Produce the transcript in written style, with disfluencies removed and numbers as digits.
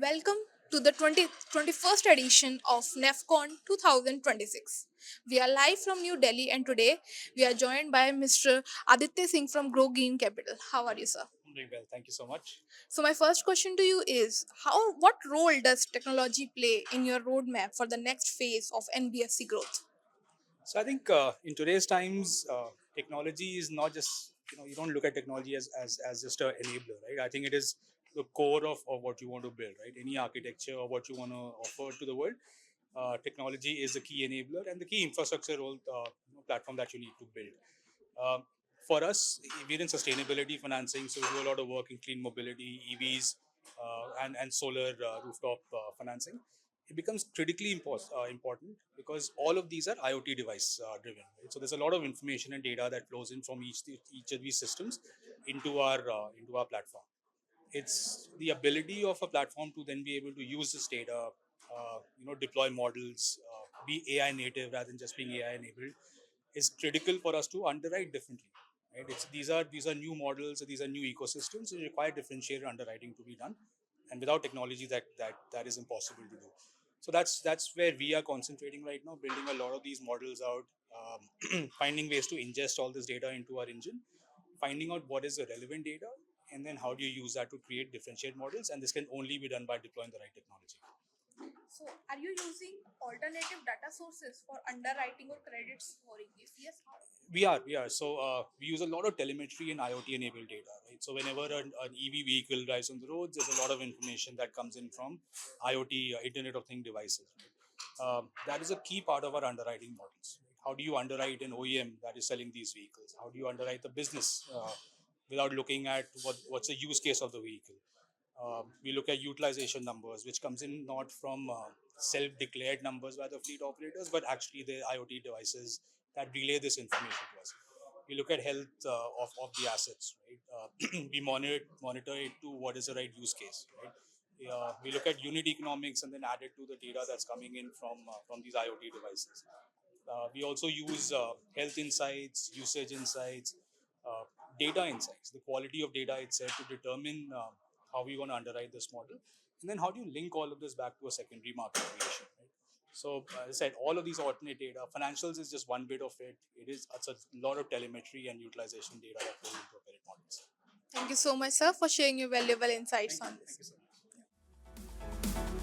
Welcome to the 21st edition of NEFCON 2026. We are live from New Delhi and today we are joined by Mr. Aditya Singh from GoGreen Capital. How are you, sir? I'm doing well. Thank you so much. So my first question to you is what role does technology play in your roadmap for the next phase of NBFC growth? So I think in today's times, technology is not just you don't look at technology as just an enabler, right? I think it is the core of what you want to build, right? Any architecture or what you want to offer to the world, technology is the key enabler and the key infrastructure role platform that you need to build. Um, for us, we're in sustainability financing, so we do a lot of work in clean mobility, EVs, and solar rooftop financing. It becomes critically important because all of these are IoT device driven. Right? So there's a lot of information and data that flows in from each of these systems into our platform. It's the ability of a platform to then be able to use this data, deploy models, be AI native rather than just being AI enabled, is critical for us to underwrite differently. Right? These are new models, these are new ecosystems. It require differentiated underwriting to be done, and without technology, that is impossible to do. So that's where we are concentrating right now, building a lot of these models out, finding ways to ingest all this data into our engine, finding out what is the relevant data, and then how do you use that to create differentiated models. And this can only be done by deploying the right technology. So are you using alternative data sources for underwriting or credit scoring? If yes, how? We are. So we use a lot of telemetry and IoT enabled data, right? So whenever an EV vehicle drives on the roads, there's a lot of information that comes in from IoT, Internet of Thing devices. Right? That is a key part of our underwriting models. Right? How do you underwrite an OEM that is selling these vehicles? How do you underwrite the business without looking at what's the use case of the vehicle? We look at utilization numbers, which comes in not from self-declared numbers by the fleet operators, but actually the IoT devices that relay this information to us. We look at health of the assets, right? We monitor it to what is the right use case, right? We look at unit economics and then add it to the data that's coming in from these IoT devices. We also use health insights, usage insights, uh, data insights, the quality of data itself to determine how we want to underwrite this model. And then how do you link all of this back to a secondary market creation? Right? So, as I said, all of these alternate data, financials is just one bit of it. It's a lot of telemetry and utilization data that goes into credit models. Thank you so much, sir, for sharing your valuable insights Thank you. on Thank this. you so much.